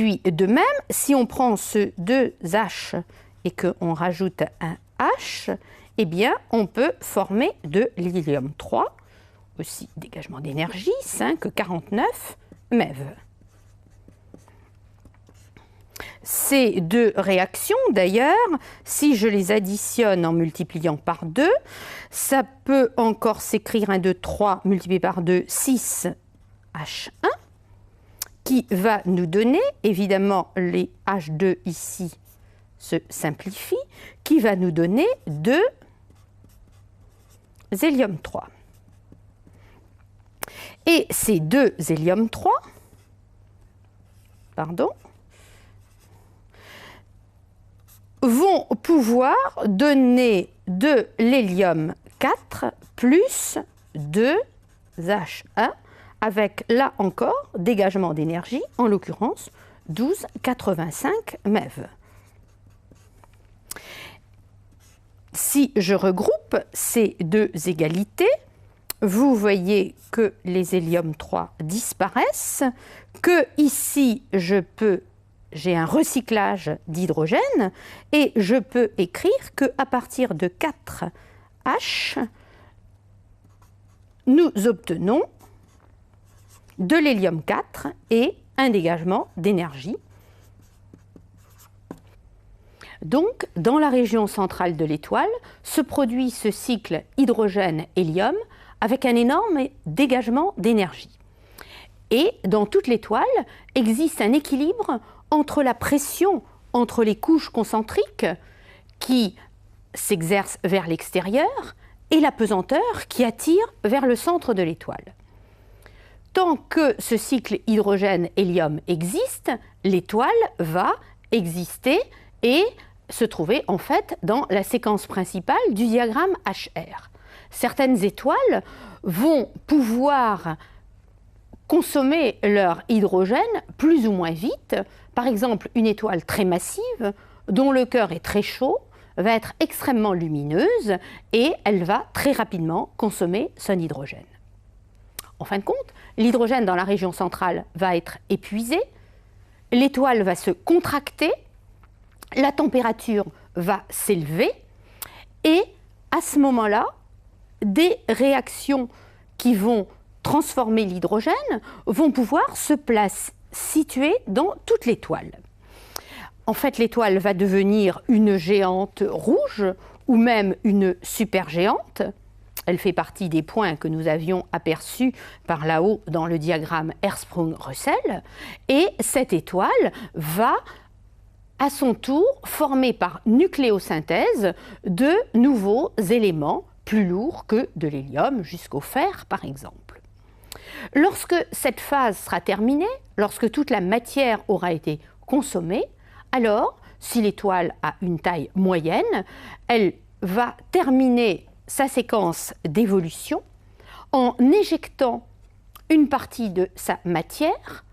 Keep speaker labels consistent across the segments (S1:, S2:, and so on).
S1: Puis de même, si on prend ce 2H et qu'on rajoute un H, eh bien, on peut former de l'hélium 3, aussi dégagement d'énergie, 5,49 MeV. Ces deux réactions, d'ailleurs, si je les additionne en multipliant par 2, ça peut encore s'écrire 1, 2, 3 multiplié par 2, 6 H1, qui va nous donner, évidemment, les H2 ici se simplifient, qui va nous donner 2 hélium 3. Et ces 2 hélium 3, vont pouvoir donner de l'hélium 4 plus 2H1 avec, là encore, dégagement d'énergie, en l'occurrence 12,85 MeV. Si je regroupe ces deux égalités, vous voyez que les hélium 3 disparaissent, que ici j'ai un recyclage d'hydrogène et je peux écrire qu'à partir de 4H, nous obtenons de l'hélium 4 et un dégagement d'énergie. Donc, dans la région centrale de l'étoile, se produit ce cycle hydrogène-hélium avec un énorme dégagement d'énergie. Et dans toute l'étoile, existe un équilibre entre la pression entre les couches concentriques qui s'exercent vers l'extérieur et la pesanteur qui attire vers le centre de l'étoile. Tant que ce cycle hydrogène-hélium existe, l'étoile va exister et se trouver en fait dans la séquence principale du diagramme HR. Certaines étoiles vont pouvoir consommer leur hydrogène plus ou moins vite. Par exemple, une étoile très massive, dont le cœur est très chaud, va être extrêmement lumineuse et elle va très rapidement consommer son hydrogène. En fin de compte, l'hydrogène dans la région centrale va être épuisé, l'étoile va se contracter, la température va s'élever et à ce moment-là, des réactions qui vont transformer l'hydrogène vont pouvoir se situer dans toute l'étoile. En fait, l'étoile va devenir une géante rouge ou même une supergéante. Elle fait partie des points que nous avions aperçus par là-haut dans le diagramme Hertzsprung-Russell. Et cette étoile va, à son tour, former par nucléosynthèse de nouveaux éléments plus lourds que de l'hélium, jusqu'au fer par exemple. Lorsque cette phase sera terminée, lorsque toute la matière aura été consommée, alors, si l'étoile a une taille moyenne, elle va terminer sa séquence d'évolution en éjectant une partie de sa matière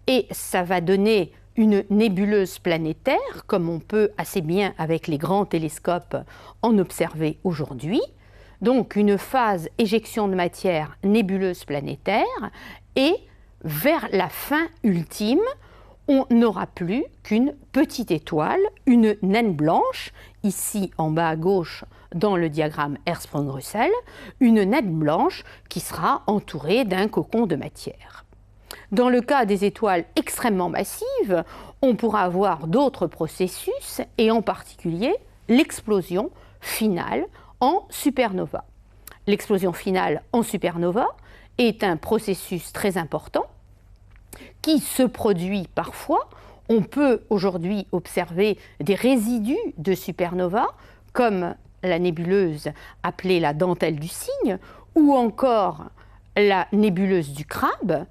S1: et ça va donner une nébuleuse planétaire, comme on peut assez bien avec les grands télescopes en observer aujourd'hui. Donc une phase éjection de matière nébuleuse planétaire et vers la fin ultime, on n'aura plus qu'une petite étoile, une naine blanche, ici en bas à gauche dans le diagramme Hertzsprung-Russell, une naine blanche qui sera entourée d'un cocon de matière. Dans le cas des étoiles extrêmement massives, on pourra avoir d'autres processus et en particulier l'explosion finale en supernova. L'explosion finale en supernova est un processus très important qui se produit parfois. On peut aujourd'hui observer des résidus de supernova comme la nébuleuse appelée la dentelle du cygne ou encore la nébuleuse du crabe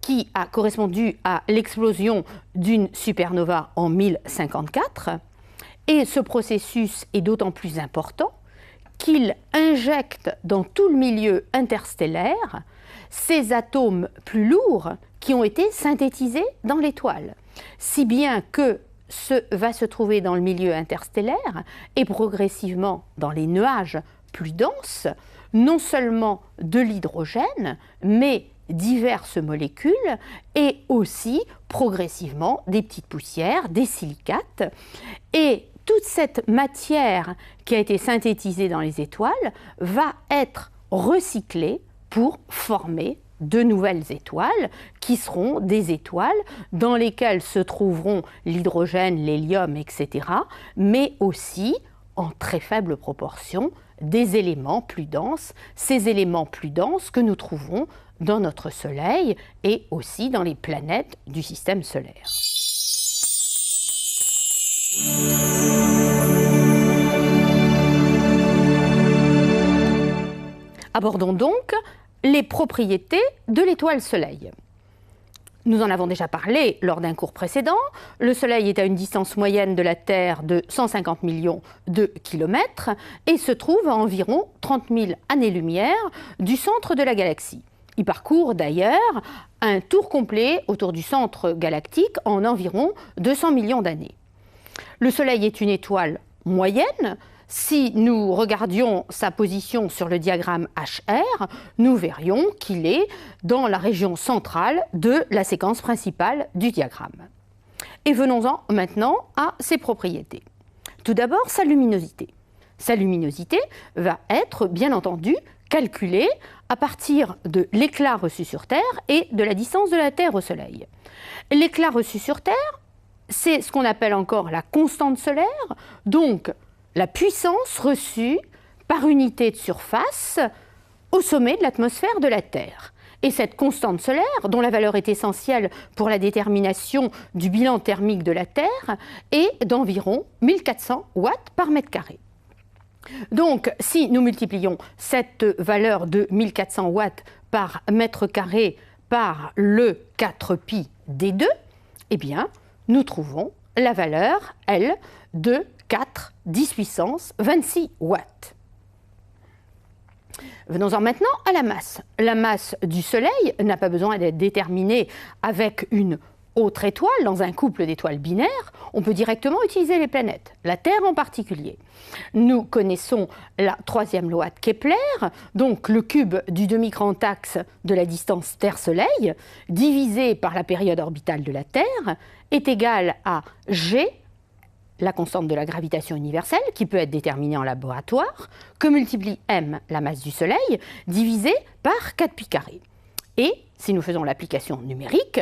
S1: qui a correspondu à l'explosion d'une supernova en 1054. Et ce processus est d'autant plus important qu'il injecte dans tout le milieu interstellaire ces atomes plus lourds qui ont été synthétisés dans l'étoile, si bien que va se trouver dans le milieu interstellaire et progressivement dans les nuages plus denses, non seulement de l'hydrogène, mais diverses molécules et aussi progressivement des petites poussières, des silicates. Et toute cette matière qui a été synthétisée dans les étoiles va être recyclée pour former de nouvelles étoiles qui seront des étoiles dans lesquelles se trouveront l'hydrogène, l'hélium, etc., mais aussi, en très faible proportion, des éléments plus denses, ces éléments plus denses que nous trouvons dans notre Soleil et aussi dans les planètes du système solaire. Abordons donc les propriétés de l'étoile Soleil. Nous en avons déjà parlé lors d'un cours précédent. Le Soleil est à une distance moyenne de la Terre de 150 millions de kilomètres et se trouve à environ 30 000 années-lumière du centre de la galaxie. Il parcourt d'ailleurs un tour complet autour du centre galactique en environ 200 millions d'années. Le Soleil est une étoile moyenne. Si nous regardions sa position sur le diagramme HR, nous verrions qu'il est dans la région centrale de la séquence principale du diagramme. Et venons-en maintenant à ses propriétés. Tout d'abord, sa luminosité. Sa luminosité va être, bien entendu, calculée à partir de l'éclat reçu sur Terre et de la distance de la Terre au Soleil. L'éclat reçu sur Terre, c'est ce qu'on appelle encore la constante solaire, donc la puissance reçue par unité de surface au sommet de l'atmosphère de la Terre. Et cette constante solaire, dont la valeur est essentielle pour la détermination du bilan thermique de la Terre, est d'environ 1400 watts par mètre carré. Donc, si nous multiplions cette valeur de 1400 watts par mètre carré par le 4pi d2, eh bien, nous trouvons la valeur, elle, de 4 10 puissance 26 watts. Venons-en maintenant à la masse. La masse du Soleil n'a pas besoin d'être déterminée avec une autre étoile, dans un couple d'étoiles binaires. On peut directement utiliser les planètes, la Terre en particulier. Nous connaissons la troisième loi de Kepler, donc le cube du demi-grand axe de la distance Terre-Soleil, divisé par la période orbitale de la Terre, est égal à G, la constante de la gravitation universelle, qui peut être déterminée en laboratoire, que multiplie m, la masse du Soleil, divisé par 4pi carré. Et si nous faisons l'application numérique,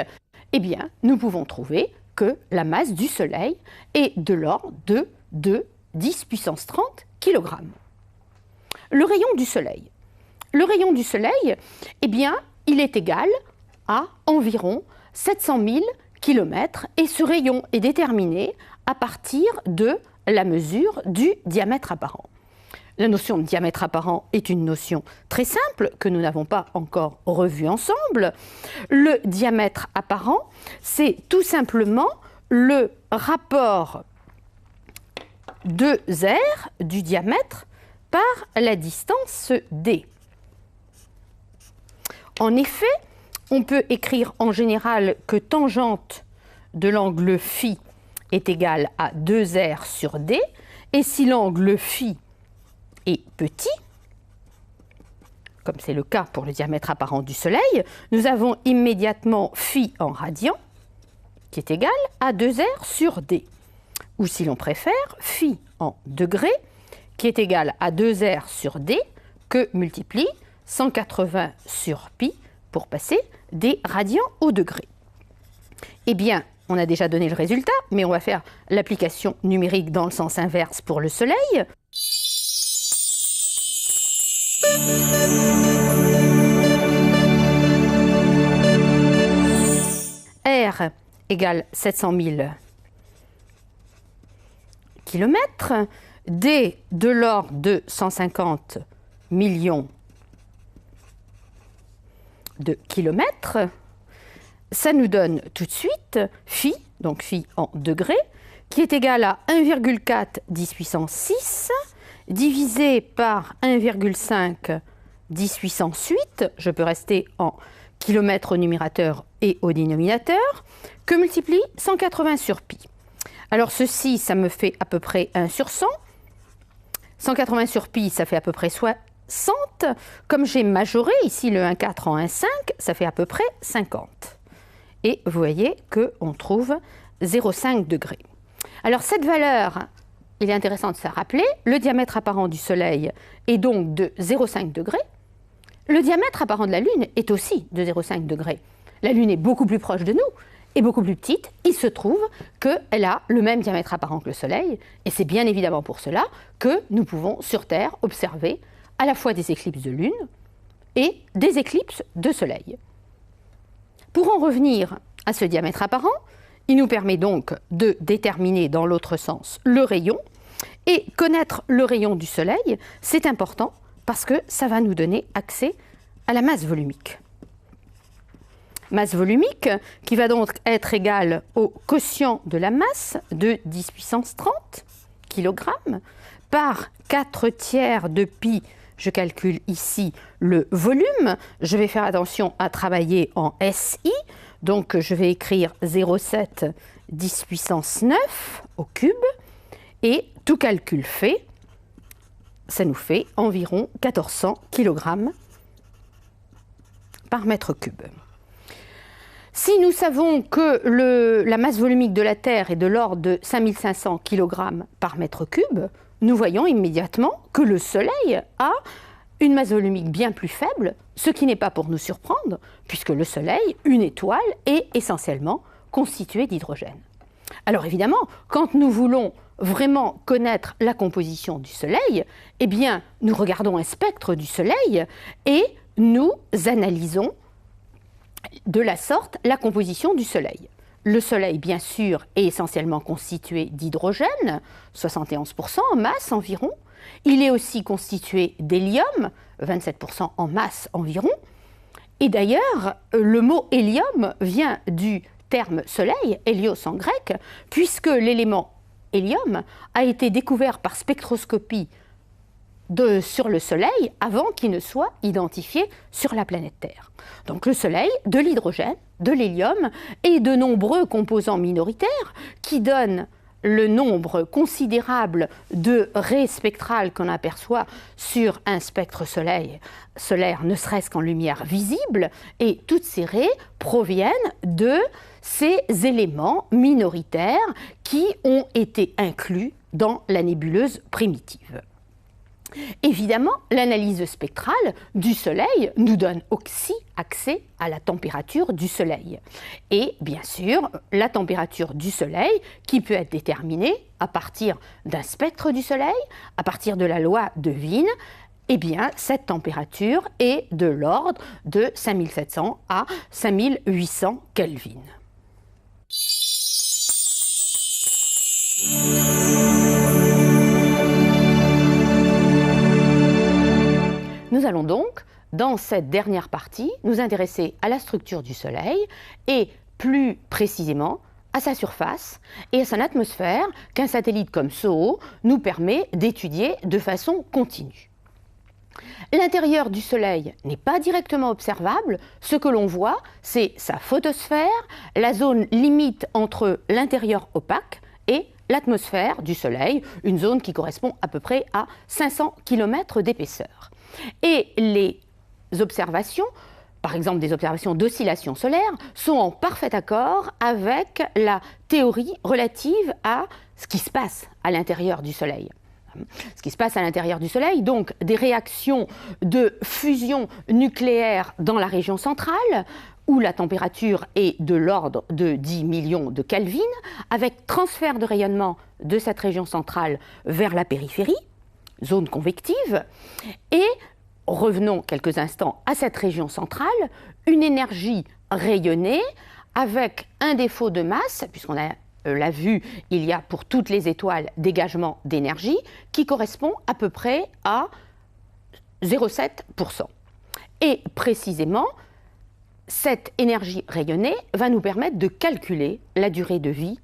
S1: eh bien, nous pouvons trouver que la masse du Soleil est de l'ordre de 10 puissance 30 kg. Le rayon du Soleil. Le rayon du Soleil, eh bien, il est égal à environ 700 000 km et ce rayon est déterminé à partir de la mesure du diamètre apparent. La notion de diamètre apparent est une notion très simple que nous n'avons pas encore revue ensemble. Le diamètre apparent, c'est tout simplement le rapport de r du diamètre par la distance d. En effet, on peut écrire en général que tangente de l'angle φ est égale à 2r sur d, et si l'angle φ est petit, comme c'est le cas pour le diamètre apparent du Soleil, nous avons immédiatement φ en radian, qui est égal à 2r sur d. Ou si l'on préfère, φ en degrés, qui est égal à 2r sur d, que multiplie 180 sur pi, pour passer des radians au degré. Eh bien, on a déjà donné le résultat, mais on va faire l'application numérique dans le sens inverse pour le Soleil. R égale 700 000 km, D de l'ordre de 150 millions de kilomètres. Ça nous donne tout de suite phi, donc phi en degrés, qui est égal à 1,4 10 puissance 6 divisé par 1,5 10 puissance 8, je peux rester en kilomètres au numérateur et au dénominateur, que multiplie 180 sur pi. Alors ceci, ça me fait à peu près 1 sur 100. 180 sur pi, ça fait à peu près 60. Comme j'ai majoré ici le 1,4 en 1,5, ça fait à peu près 50. Et vous voyez qu'on trouve 0,5 degrés. Alors cette valeur, il est intéressant de se rappeler, le diamètre apparent du Soleil est donc de 0,5 degrés. Le diamètre apparent de la Lune est aussi de 0,5 degrés. La Lune est beaucoup plus proche de nous et beaucoup plus petite. Il se trouve qu'elle a le même diamètre apparent que le Soleil. Et c'est bien évidemment pour cela que nous pouvons sur Terre observer à la fois des éclipses de Lune et des éclipses de Soleil. Pour en revenir à ce diamètre apparent, il nous permet donc de déterminer dans l'autre sens le rayon. Et connaître le rayon du Soleil, c'est important parce que ça va nous donner accès à la masse volumique. Masse volumique qui va donc être égale au quotient de la masse de 10 puissance 30 kg par 4/3 de pi. Je calcule ici le volume. Je vais faire attention à travailler en SI. Donc je vais écrire 0,7 10 puissance 9 au cube. Et tout calcul fait, ça nous fait environ 1400 kg par mètre cube. Si nous savons que la masse volumique de la Terre est de l'ordre de 5500 kg par mètre cube, nous voyons immédiatement que le Soleil a une masse volumique bien plus faible, ce qui n'est pas pour nous surprendre, puisque le Soleil, une étoile, est essentiellement constituée d'hydrogène. Alors évidemment, quand nous voulons vraiment connaître la composition du Soleil, eh bien, nous regardons un spectre du Soleil et nous analysons de la sorte la composition du Soleil. Le Soleil, bien sûr, est essentiellement constitué d'hydrogène, 71% en masse environ. Il est aussi constitué d'hélium, 27% en masse environ. Et d'ailleurs, le mot hélium vient du terme Soleil, hélios en grec, puisque l'élément hélium a été découvert par spectroscopie sur le Soleil avant qu'il ne soit identifié sur la planète Terre. Donc le Soleil, de l'hydrogène, de l'hélium et de nombreux composants minoritaires qui donnent le nombre considérable de raies spectrales qu'on aperçoit sur un spectre solaire, ne serait-ce qu'en lumière visible, et toutes ces raies proviennent de ces éléments minoritaires qui ont été inclus dans la nébuleuse primitive. Évidemment, l'analyse spectrale du Soleil nous donne aussi accès à la température du Soleil. Et bien sûr, la température du Soleil qui peut être déterminée à partir d'un spectre du Soleil, à partir de la loi de Wien, eh bien, cette température est de l'ordre de 5700 à 5800 Kelvin. Nous allons donc, dans cette dernière partie, nous intéresser à la structure du Soleil et plus précisément à sa surface et à son atmosphère qu'un satellite comme SOHO nous permet d'étudier de façon continue. L'intérieur du Soleil n'est pas directement observable. Ce que l'on voit, c'est sa photosphère, la zone limite entre l'intérieur opaque et l'atmosphère du Soleil, une zone qui correspond à peu près à 500 km d'épaisseur. Et les observations, par exemple des observations d'oscillation solaire, sont en parfait accord avec la théorie relative à ce qui se passe à l'intérieur du Soleil. Ce qui se passe à l'intérieur du Soleil, donc des réactions de fusion nucléaire dans la région centrale, où la température est de l'ordre de 10 millions de Kelvin, avec transfert de rayonnement de cette région centrale vers la périphérie, zone convective, et revenons quelques instants à cette région centrale, une énergie rayonnée avec un défaut de masse, puisqu'on l'a vu, il y a pour toutes les étoiles dégagement d'énergie qui correspond à peu près à 0,7%. Et précisément, cette énergie rayonnée va nous permettre de calculer la durée de vie